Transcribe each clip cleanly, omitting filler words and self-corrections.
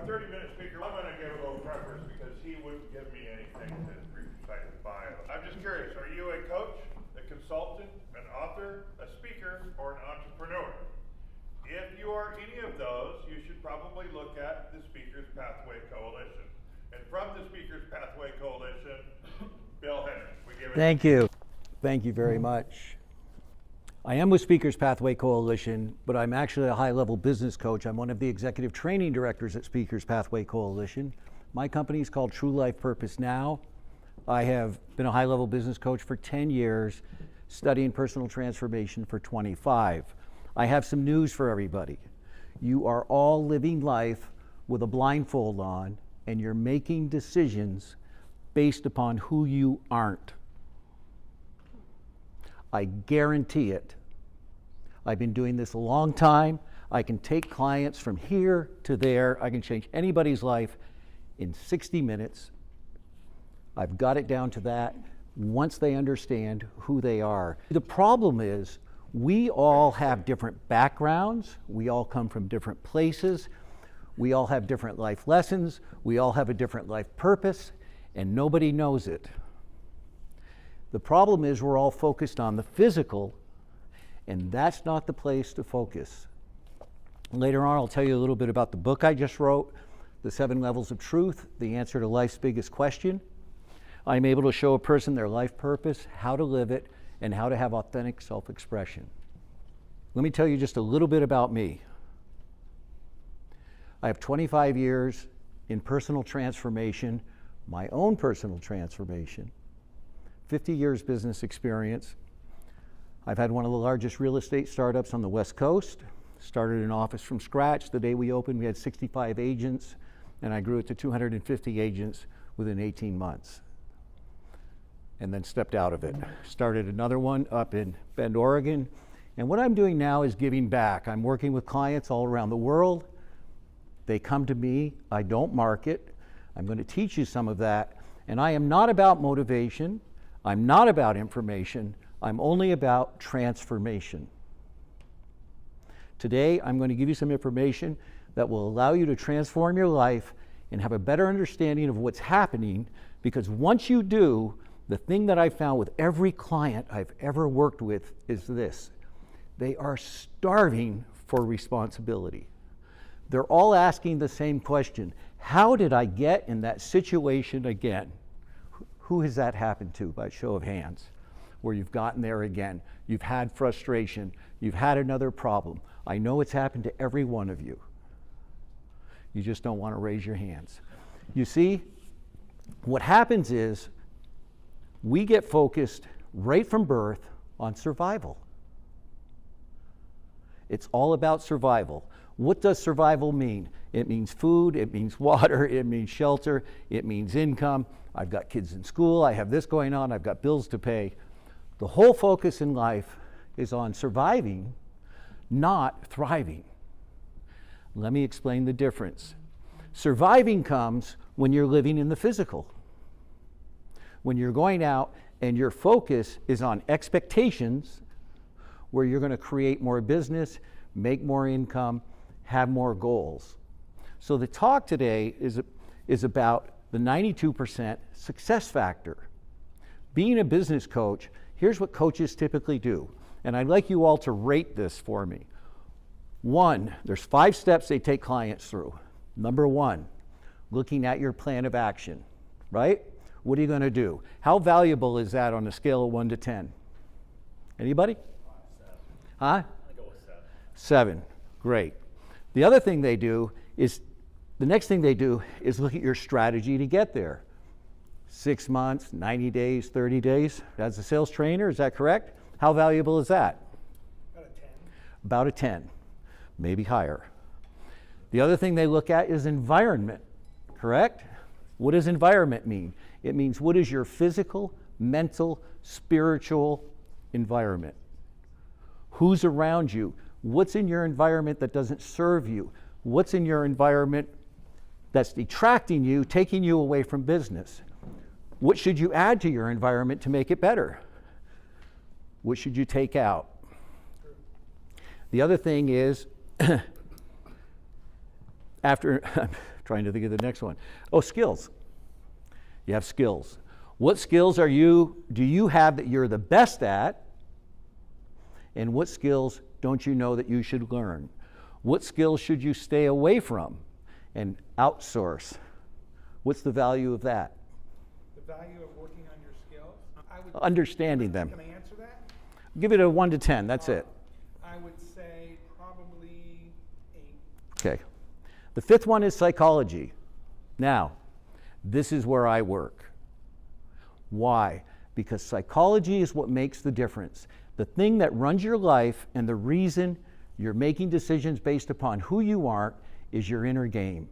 30-minute speaker, I'm going to give a little preference because he wouldn't give me anything to recite his bio. I'm just curious, are you a coach, a consultant, an author, a speaker, or an entrepreneur? If you are any of those, you should probably look at the Speakers Pathway Coalition. And from the Speakers Pathway Coalition, Bill Henry. Thank you. Thank you very much. I am with Speakers Pathway Coalition, but I'm actually a high-level business coach. I'm one of the executive training directors at Speakers Pathway Coalition. My company is called True Life Purpose Now. I have been a high-level business coach for 10 years, studying personal transformation for 25. I have some news for everybody. You are all living life with a blindfold on, and you're making decisions based upon who you aren't. I guarantee it. I've been doing this a long time. I can take clients from here to there. I can change anybody's life in 60 minutes. I've got it down to that once they understand who they are. The problem is we all have different backgrounds. We all come from different places. We all have different life lessons. We all have a different life purpose, and nobody knows it. The problem is we're all focused on the physical, and that's not the place to focus. Later on, I'll tell you a little bit about the book I just wrote, The 7 Levels of Truth, the answer to life's biggest question. I'm able to show a person their life purpose, how to live it, and how to have authentic self-expression. Let me tell you just a little bit about me. I have 25 years in personal transformation, my own personal transformation, 50 years business experience. I've had one of the largest real estate startups on the West Coast, started an office from scratch. The day we opened, we had 65 agents, and I grew it to 250 agents within 18 months. And then stepped out of it. Started another one up in Bend, Oregon. And what I'm doing now is giving back. I'm working with clients all around the world. They come to me. I don't market. I'm going to teach you some of that. And I am not about motivation. I'm not about information. I'm only about transformation. Today, I'm going to give you some information that will allow you to transform your life and have a better understanding of what's happening, because once you do, the thing that I found with every client I've ever worked with is this. They are starving for responsibility. They're all asking the same question. How did I get in that situation again? Who has that happened to, by show of hands, where you've gotten there again? You've had frustration. You've had another problem. I know it's happened to every one of you. You just don't want to raise your hands. You see, what happens is we get focused right from birth on survival. It's all about survival. What does survival mean? It means food, it means water, it means shelter, it means income. I've got kids in school, I have this going on, I've got bills to pay. The whole focus in life is on surviving, not thriving. Let me explain the difference. Surviving comes when you're living in the physical. When you're going out and your focus is on expectations, where you're going to create more business, make more income, have more goals. So the talk today is about the 92% success factor. Being a business coach, here's what coaches typically do. And I'd like you all to rate this for me. 1, there's 5 steps they take clients through. Number 1, looking at your plan of action, right? What are you going to do? How valuable is that on a scale of 1 to 10? Anybody? 7. Huh? I go with 7. Great. The other thing they do is, the next thing they do is look at your strategy to get there. 6 months, 90 days, 30 days. As a sales trainer, is that correct? How valuable is that? About a 10. About a 10, maybe higher. The other thing they look at is environment, correct? What does environment mean? It means what is your physical, mental, spiritual environment? Who's around you? What's in your environment that doesn't serve you? What's in your environment that's detracting you, taking you away from business? What should you add to your environment to make it better? What should you take out? The other thing is, after Trying to think of the next one. Oh, skills. You have skills. What skills do you have that you're the best at? And what skills don't you know that you should learn? What skills should you stay away from and outsource? What's the value of that? The value of working on your skills? Understanding them. Can I answer that? Give it a 1 to 10, that's it. I would say probably 8. Okay. The fifth one is psychology. Now, this is where I work. Why? Because psychology is what makes the difference. The thing that runs your life and the reason you're making decisions based upon who you are is your inner game.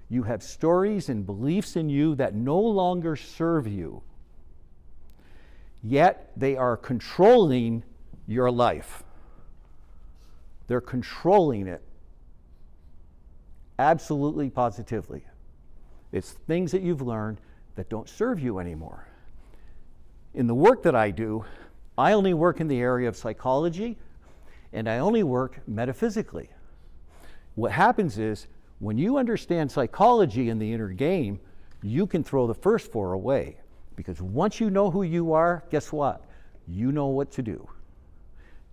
You have stories and beliefs in you that no longer serve you, yet they are controlling your life. They're controlling it. Absolutely, positively. It's things that you've learned that don't serve you anymore. In the work that I do, I only work in the area of psychology, and I only work metaphysically. What happens is, when you understand psychology in the inner game, you can throw the first 4 away. Because once you know who you are, guess what? You know what to do.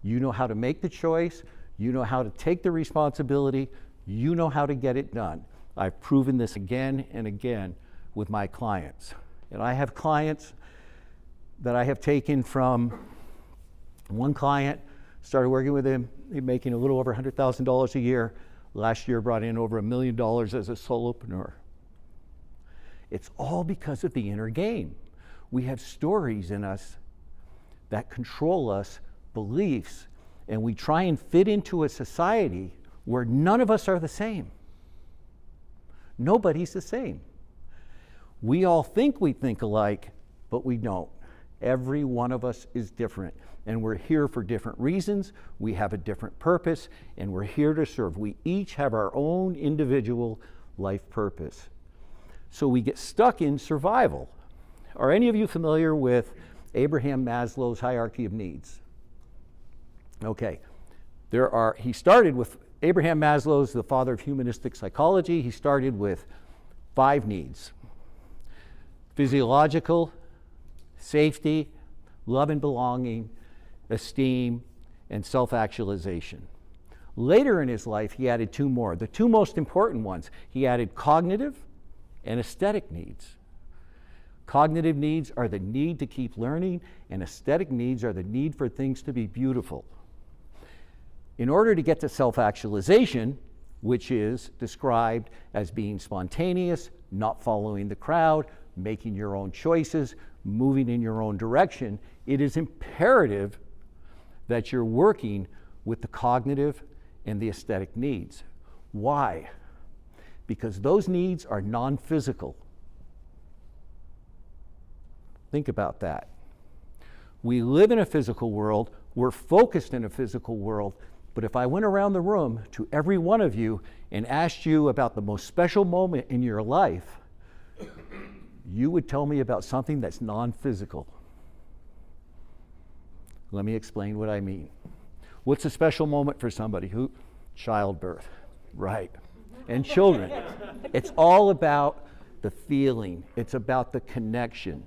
You know how to make the choice. You know how to take the responsibility. You know how to get it done. I've proven this again and again with my clients. And I have clients that I have taken from one client, started working with him, he's making a little over $100,000 a year. Last year brought in over $1 million as a solopreneur. It's all because of the inner game. We have stories in us that control us, beliefs, and we try and fit into a society where none of us are the same. Nobody's the same. We all think we think alike, but we don't. Every one of us is different, and we're here for different reasons. We have a different purpose, and we're here to serve. We each have our own individual life purpose. So we get stuck in survival. Are any of you familiar with Abraham Maslow's hierarchy of needs? Okay. He started with, Abraham Maslow's the father of humanistic psychology. He started with 5 needs: physiological, safety, love and belonging, esteem, and self-actualization. Later in his life, he added 2 more. The 2 most important ones, he added cognitive and aesthetic needs. Cognitive needs are the need to keep learning, and aesthetic needs are the need for things to be beautiful. In order to get to self-actualization, which is described as being spontaneous, not following the crowd, making your own choices, moving in your own direction, it is imperative that you're working with the cognitive and the aesthetic needs. Why? Because those needs are non-physical. Think about that. We live in a physical world, we're focused in a physical world, but if I went around the room to every one of you and asked you about the most special moment in your life, you would tell me about something that's non-physical. Let me explain what I mean. What's a special moment for somebody? Childbirth, right? And children. It's all about the feeling. It's about the connection.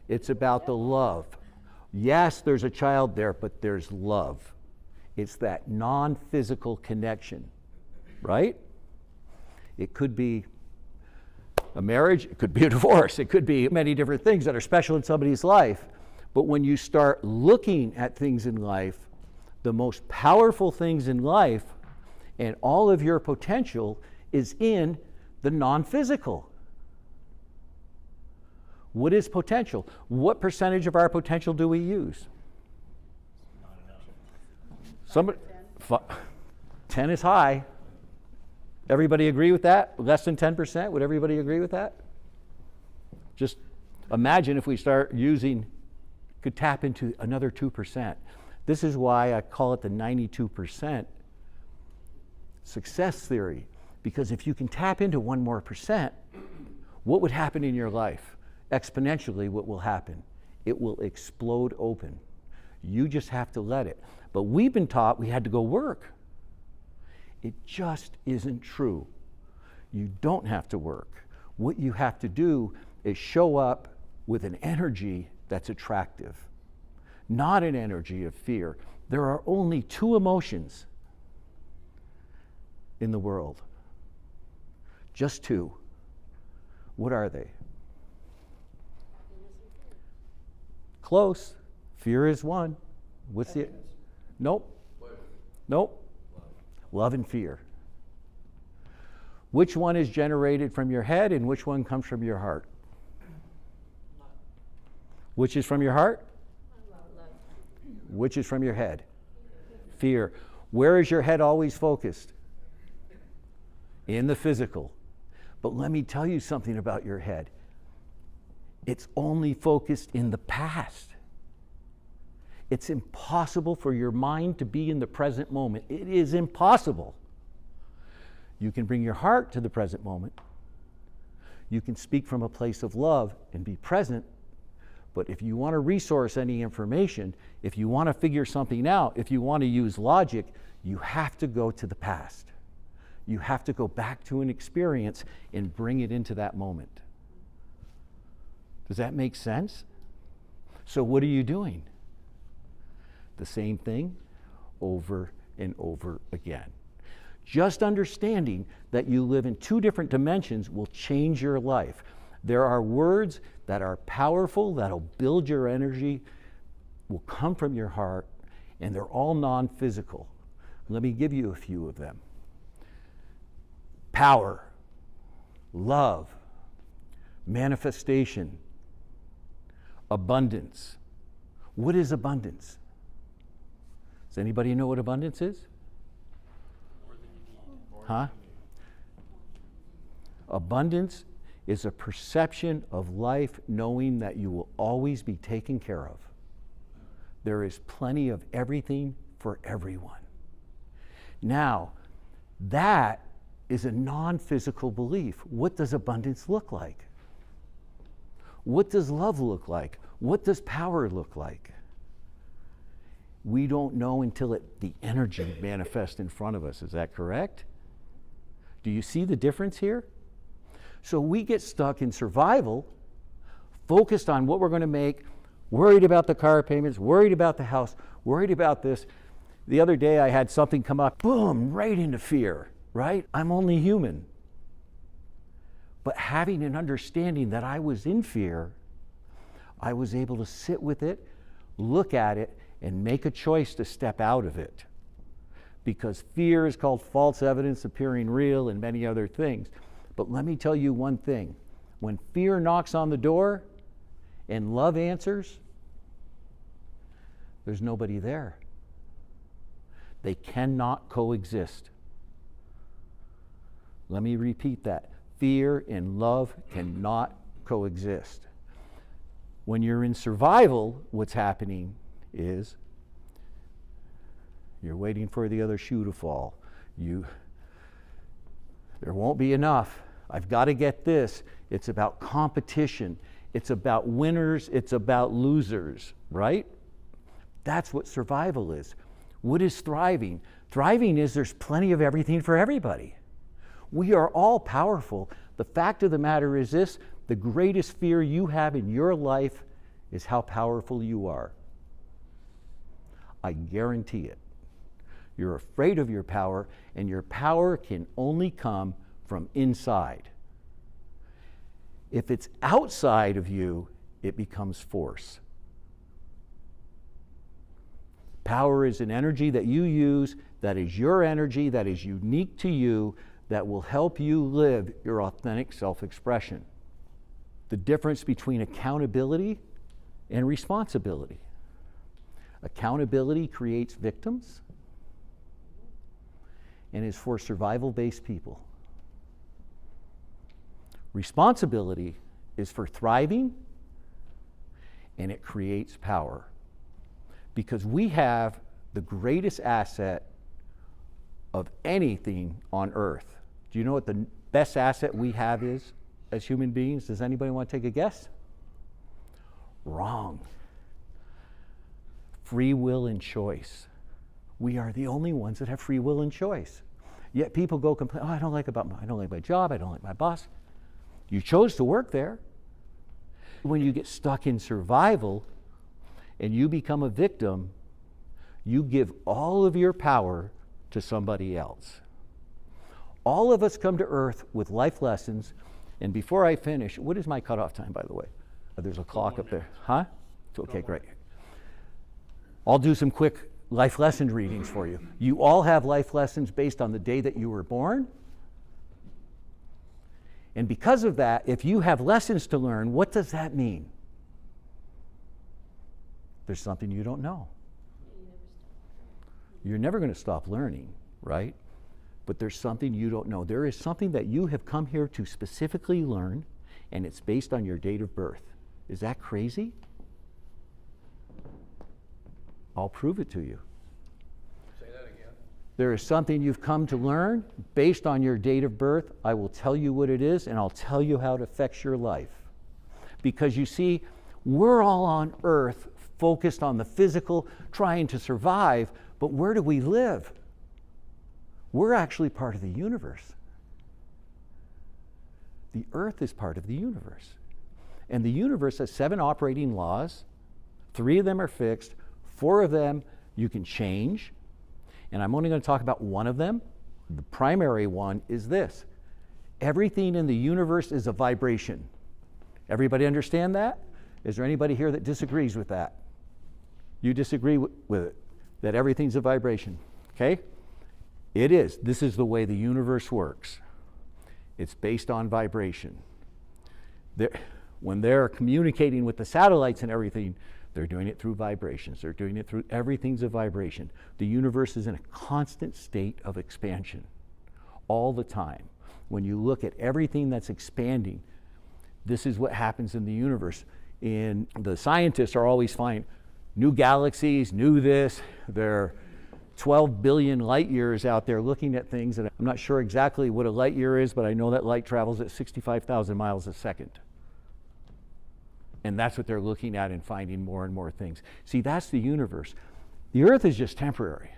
It's about the love. Yes, there's a child there, but there's love. It's that non-physical connection, right? It could be a marriage, it could be a divorce, it could be many different things that are special in somebody's life. But when you start looking at things in life, the most powerful things in life and all of your potential is in the non-physical. What is potential? What percentage of our potential do we use? Somebody, 10 is high. Everybody agree with that? Less than 10%? Would everybody agree with that? Just imagine if we start could tap into another 2%. This is why I call it the 92% success theory. Because if you can tap into 1 more percent, what would happen in your life? Exponentially, what will happen? It will explode open. You just have to let it. But we've been taught we had to go work. It just isn't true. You don't have to work. What you have to do is show up with an energy that's attractive, not an energy of fear. There are only two emotions in the world. Just two. What are they? Close. Fear is one. What's the? Nope. Nope. Love and fear. Which one is generated from your head and which one comes from your heart? Which is from your heart? Which is from your head? Fear. Where is your head always focused? In the physical. But let me tell you something about your head. It's only focused in the past. It's impossible for your mind to be in the present moment. It is impossible. You can bring your heart to the present moment. You can speak from a place of love and be present. But if you want to resource any information, if you want to figure something out, if you want to use logic, you have to go to the past. You have to go back to an experience and bring it into that moment. Does that make sense? So what are you doing? The same thing over and over again. Just understanding that you live in two different dimensions will change your life. There are words that are powerful, that'll build your energy, will come from your heart, and they're all non-physical. Let me give you a few of them. Power, love, manifestation, abundance. What is abundance? Does anybody know what abundance is? Huh? Abundance is a perception of life knowing that you will always be taken care of. There is plenty of everything for everyone. Now, that is a non-physical belief. What does abundance look like? What does love look like? What does power look like? We don't know until the energy manifests in front of us. Is that correct? Do you see the difference here? So we get stuck in survival, focused on what we're going to make, worried about the car payments, worried about the house, worried about this. The other day I had something come up, boom, right into fear, right? I'm only human. But having an understanding that I was in fear, I was able to sit with it, look at it, and make a choice to step out of it. Because fear is called false evidence appearing real and many other things. But let me tell you one thing. When fear knocks on the door and love answers, there's nobody there. They cannot coexist. Let me repeat that. Fear and love cannot coexist. When you're in survival, what's happening is you're waiting for the other shoe to fall. There won't be enough. I've got to get this. It's about competition. It's about winners. It's about losers, right? That's what survival is. What is thriving? Thriving is there's plenty of everything for everybody. We are all powerful. The fact of the matter is this: the greatest fear you have in your life is how powerful you are. I guarantee it. You're afraid of your power, and your power can only come from inside. If it's outside of you, it becomes force. Power is an energy that you use, that is your energy, that is unique to you, that will help you live your authentic self-expression. The difference between accountability and responsibility. Accountability creates victims and is for survival-based people. Responsibility is for thriving, and it creates power. Because we have the greatest asset of anything on earth. Do you know what the best asset we have is as human beings? Does anybody want to take a guess? Wrong. Free will and choice. We are the only ones that have free will and choice. Yet people go complain, oh, I don't like my job, I don't like my boss. You chose to work there. When you get stuck in survival and you become a victim, you give all of your power to somebody else. All of us come to Earth with life lessons. And before I finish, what is my cutoff time, by the way? There's a clock up there. Huh? Okay, great. I'll do some quick life lesson readings for you. You all have life lessons based on the day that you were born. And because of that, if you have lessons to learn, what does that mean? There's something you don't know. You're never going to stop learning, right? But there's something you don't know. There is something that you have come here to specifically learn, and it's based on your date of birth. Is that crazy? I'll prove it to you. Say that again. There is something you've come to learn based on your date of birth. I will tell you what it is, and I'll tell you how it affects your life. Because you see, we're all on Earth focused on the physical, trying to survive, but where do we live? We're actually part of the universe. The Earth is part of the universe. And the universe has 7 operating laws. 3 of them are fixed. 4 of them you can change. And I'm only going to talk about one of them. The primary one is this. Everything in the universe is a vibration. Everybody understand that? Is there anybody here that disagrees with that? You disagree with it, that everything's a vibration, okay? It is. This is the way the universe works. It's based on vibration. When they're communicating with the satellites and everything, they're doing it through vibrations. They're doing it through, everything's a vibration. The universe is in a constant state of expansion all the time. When you look at everything that's expanding, this is what happens in the universe. And the scientists are always finding new galaxies, new this. There are 12 billion light years out there looking at things, and I'm not sure exactly what a light year is, but I know that light travels at 65,000 miles a second. And that's what they're looking at and finding more and more things. See, that's the universe. The Earth is just temporary.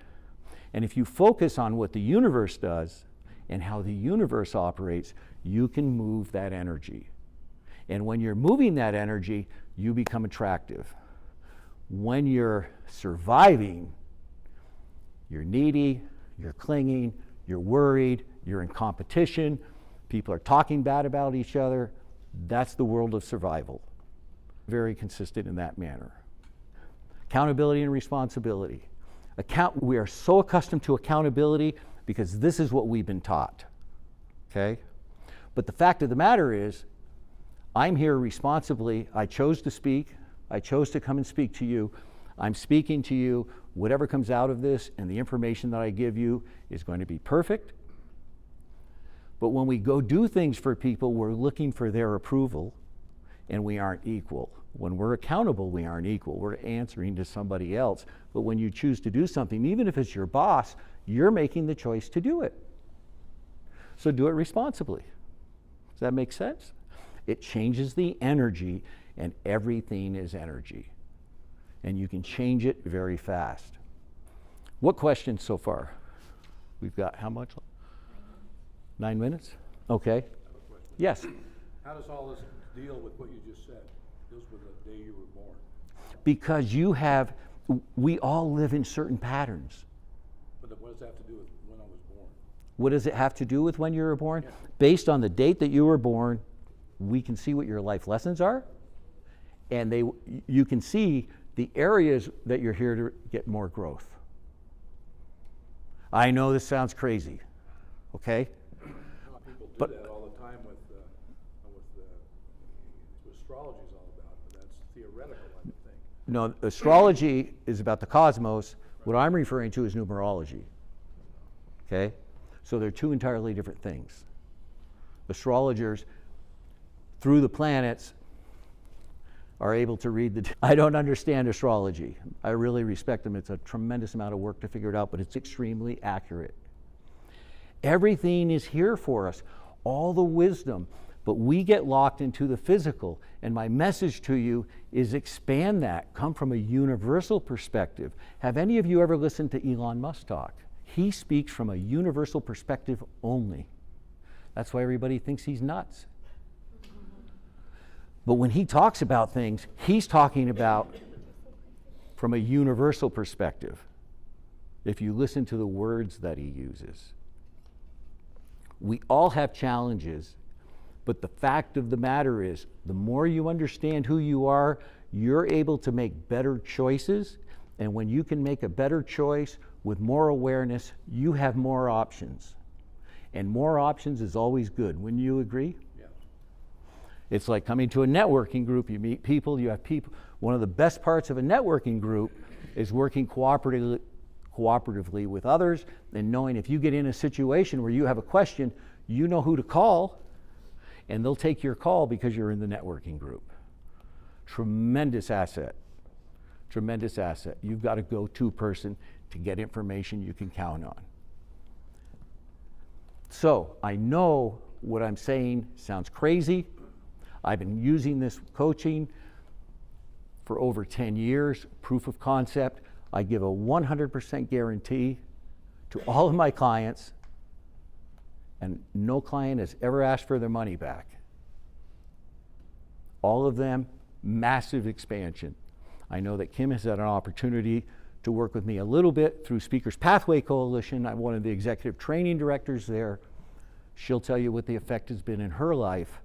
And if you focus on what the universe does and how the universe operates, you can move that energy. And when you're moving that energy, you become attractive. When you're surviving, you're needy, you're clinging, you're worried, you're in competition, people are talking bad about each other. That's the world of survival. Very consistent in that manner. Accountability and responsibility. We are so accustomed to accountability because this is what we've been taught, okay? But the fact of the matter is, I'm here responsibly. I chose to speak. I chose to come and speak to you. I'm speaking to you. Whatever comes out of this and the information that I give you is going to be perfect. But when we go do things for people, we're looking for their approval, and we aren't equal. When we're accountable, we aren't equal. We're answering to somebody else. But when you choose to do something, even if it's your boss, you're making the choice to do it. So do it responsibly. Does that make sense? It changes the energy, and everything is energy. And you can change it very fast. What questions so far? We've got how much? 9 minutes? Okay. Yes. How does all this deal with what you just said? Deals with the day you were born. Because we all live in certain patterns. But what does that have to do with when I was born? What does it have to do with when you were born? Yeah. Based on the date that you were born, we can see what your life lessons are, and you can see the areas that you're here to get more growth. I know this sounds crazy, okay? People do But- that all the time with astrology is all about, but that's theoretical, I would think. No, astrology is about the cosmos. What I'm referring to is numerology, okay? So they're 2 entirely different things. Astrologers, through the planets, are able to read I don't understand astrology. I really respect them. It's a tremendous amount of work to figure it out, but it's extremely accurate. Everything is here for us, all the wisdom, but we get locked into the physical. And my message to you is expand that, come from a universal perspective. Have any of you ever listened to Elon Musk talk? he speaks from a universal perspective only. That's why everybody thinks he's nuts. But when he talks about things, he's talking about from a universal perspective, if you listen to the words that he uses. We all have challenges, but the fact of the matter is, the more you understand who you are, you're able to make better choices, and when you can make a better choice with more awareness, you have more options. And more options is always good. Wouldn't you agree? Yeah. It's like coming to a networking group. You meet people, you have people. One of the best parts of a networking group is working cooperatively with others and knowing if you get in a situation where you have a question, you know who to call, and they'll take your call because you're in the networking group. Tremendous asset. Tremendous asset. You've got a go-to person to get information you can count on. So I know what I'm saying sounds crazy. I've been using this coaching for over 10 years, proof of concept. I give a 100% guarantee to all of my clients, and no client has ever asked for their money back. All of them, massive expansion. I know that Kim has had an opportunity to work with me a little bit through Speakers Pathway Coalition. I'm one of the executive training directors there. She'll tell you what the effect has been in her life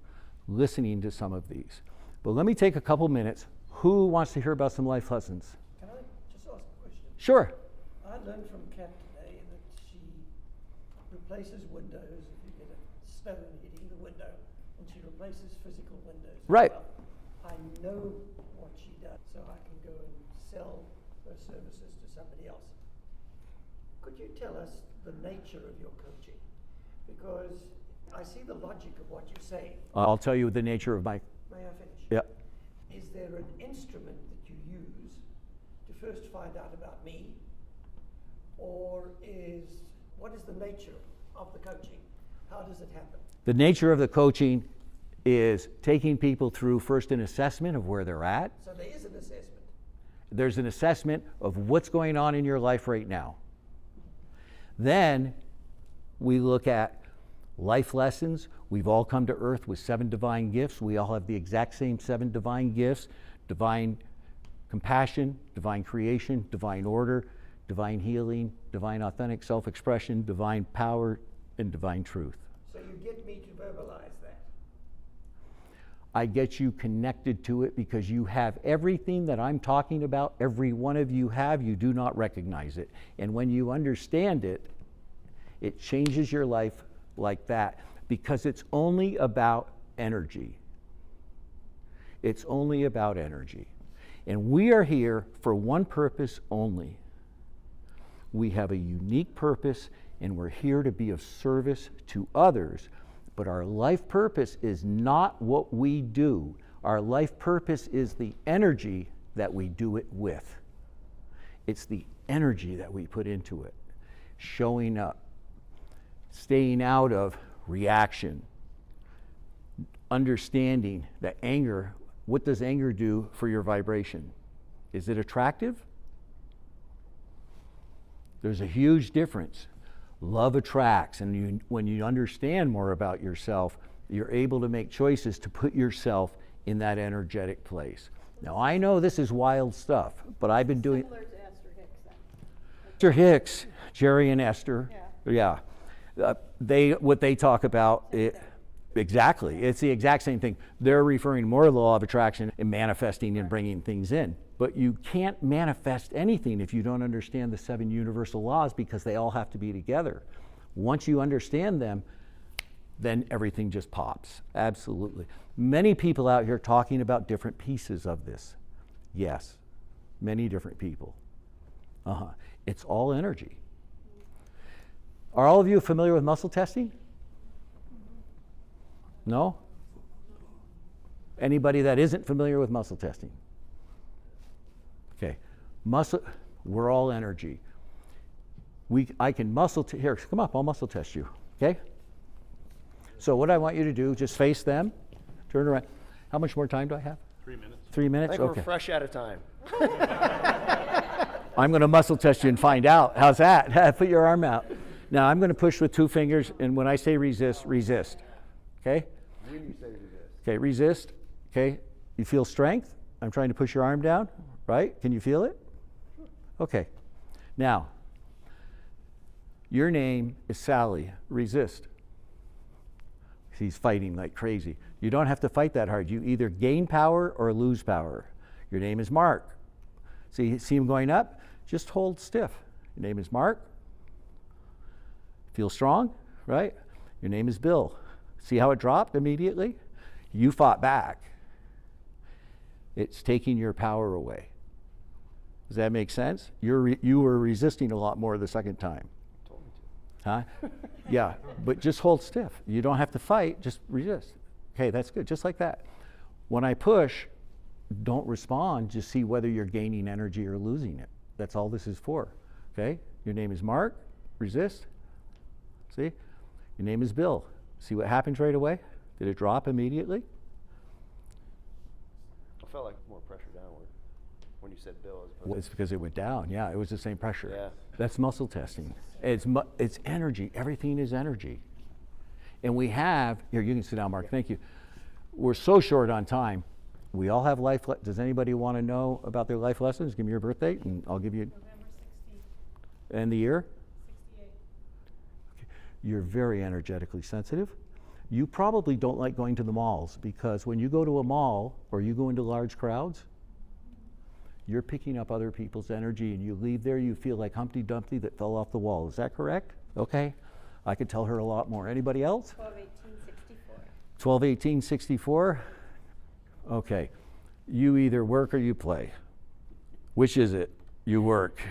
listening to some of these. But let me take a couple minutes. Who wants to hear about some life lessons? Can I just ask a question? Sure. I learned from Kat today that she replaces windows if you get a stone hitting the window, and she replaces physical windows. as Right. well. I know what she does, so I can go and sell her services to somebody else. Could you tell us the nature of your coaching? Because I see the logic of what you're saying. I'll tell you the nature of my. May I finish? Yeah. Is there an instrument that you use to first find out about me? Or what is the nature of the coaching? How does it happen? The nature of the coaching is taking people through first an assessment of where they're at. So there is an assessment. There's an assessment of what's going on in your life right now. Then we look at life lessons. We've all come to earth with 7 divine gifts. We all have the exact same 7 divine gifts: divine compassion, divine creation, divine order, divine healing, divine authentic self-expression, divine power, and divine truth. So you get me to verbalize that. I get you connected to it because you have everything that I'm talking about. Every one of you have. You do not recognize it. And when you understand it, it changes your life like that, because it's only about energy. It's only about energy. And we are here for one purpose only. We have a unique purpose, and we're here to be of service to others. But our life purpose is not what we do. Our life purpose is the energy that we do it with. It's the energy that we put into it. Showing up. Staying out of reaction. Understanding that anger, what does anger do for your vibration? Is it attractive? There's a huge difference. Love attracts, and when you understand more about yourself, you're able to make choices to put yourself in that energetic place. Now, I know this is wild stuff, but I've been doing... Similar to Esther Hicks then. Esther Hicks, Jerry and Esther, yeah. What they talk about, exactly, it's the exact same thing. They're referring more to the law of attraction and manifesting and bringing things in. But you can't manifest anything if you don't understand the 7 universal laws, because they all have to be together. Once you understand them, then everything just pops. Absolutely. Many people out here talking about different pieces of this. Yes, many different people. It's all energy. Are all of you familiar with muscle testing? No? Anybody that isn't familiar with muscle testing? Okay. We're all energy. I can here, come up, I'll muscle test you. Okay? So what I want you to do, just face them, turn around. How much more time do I have? 3 minutes. 3 minutes? I think Okay. we're fresh out of time. I'm going to muscle test you and find out. How's that? Put your arm out. Now I'm going to push with 2 fingers, and when I say resist, resist. Okay? When you say resist. Okay, resist. Okay, you feel strength? I'm trying to push your arm down, right? Can you feel it? Okay. Now, your name is Sally. Resist. He's fighting like crazy. You don't have to fight that hard. You either gain power or lose power. Your name is Mark. See him going up? Just hold stiff. Your name is Mark. Feel strong, right? Your name is Bill. See how it dropped immediately? You fought back. It's taking your power away. Does that make sense? You were resisting a lot more the second time. Told me Huh? Yeah, but just hold stiff. You don't have to fight, just resist. Okay, that's good, just like that. When I push, don't respond, just see whether you're gaining energy or losing it. That's all this is for, okay? Your name is Mark, resist. See? Your name is Bill. See what happens right away? Did it drop immediately? I felt like more pressure downward when you said Bill. Well, it's because it went down. Yeah, it was the same pressure. Yeah. That's muscle testing. It's energy. Everything is energy. And we have, here, you can sit down, Mark. Thank you. We're so short on time. We all have life. Does anybody want to know about their life lessons? Give me your birth date, and I'll give you. November 16th, And the year? 68. Okay. You're very energetically sensitive. You probably don't like going to the malls because when you go to a mall or you go into large crowds, you're picking up other people's energy, and you leave there, you feel like Humpty Dumpty that fell off the wall. Is that correct? Okay. I could tell her a lot more. Anybody else? 12/18/64. 12/18/64. Okay. You either work or you play. Which is it? You work.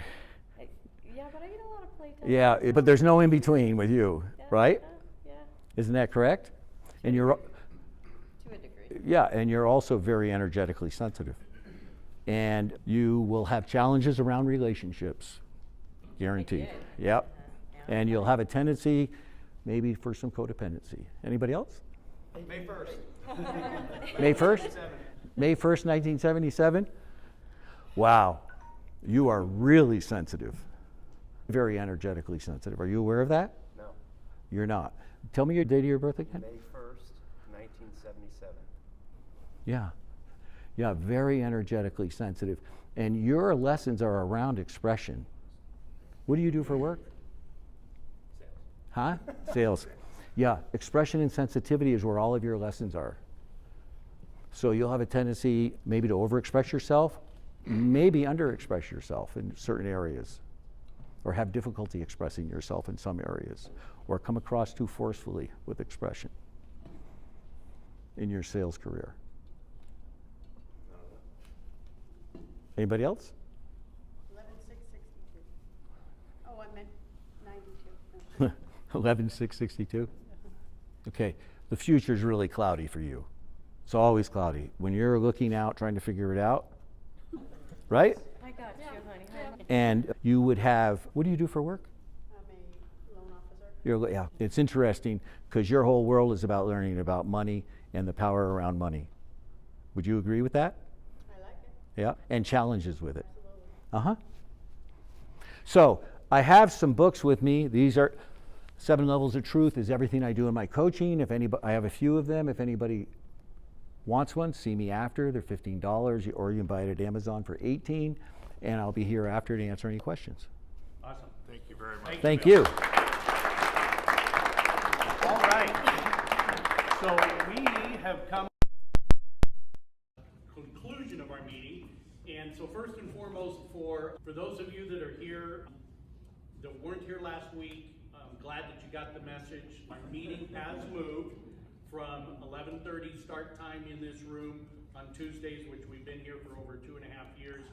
Yeah, but I get a lot of playtime. Yeah, but there's no in between with you, Yeah, right? Yeah, Isn't that correct? And you're, to a degree. yeah, and you're also very energetically sensitive. And you will have challenges around relationships, guaranteed. Yep. And you'll have a tendency maybe for some codependency. Anybody else? May 1st. May 1st? May 1st, 1977? Wow. You are really sensitive. Very energetically sensitive. Are you aware of that? No. You're not. Tell me your date of your birth again. May 1st, 1977. Yeah. Yeah, very energetically sensitive. And your lessons are around expression. What do you do for work? Sales. Huh? Sales. Yeah, expression and sensitivity is where all of your lessons are. So you'll have a tendency maybe to overexpress yourself, maybe underexpress yourself in certain areas, or have difficulty expressing yourself in some areas, or come across too forcefully with expression in your sales career. Anybody else? 11/6/62. Oh, I meant 92. 11/6/62. Okay, the future's really cloudy for you. It's always cloudy. When you're looking out, trying to figure it out, right? I got you, honey. And you would have, what do you do for work? I'm a loan officer. Yeah, it's interesting because your whole world is about learning about money and the power around money. Would you agree with that? I like it. Yeah, and challenges with it. Absolutely. So I have some books with me. These are 7 Levels of Truth is everything I do in my coaching. If anybody, I have a few of them. If anybody wants one, see me after. They're $15, or you can buy it at Amazon for $18, and I'll be here after to answer any questions. Awesome. Thank you very much. Thank Bill. you. All right. So we have come to the conclusion of our meeting. And so first and foremost, for those of you that are here that weren't here last week, I'm glad that you got the message. Our meeting has moved from 11:30 start time in this room on Tuesdays, which we've been here for over 2.5 years,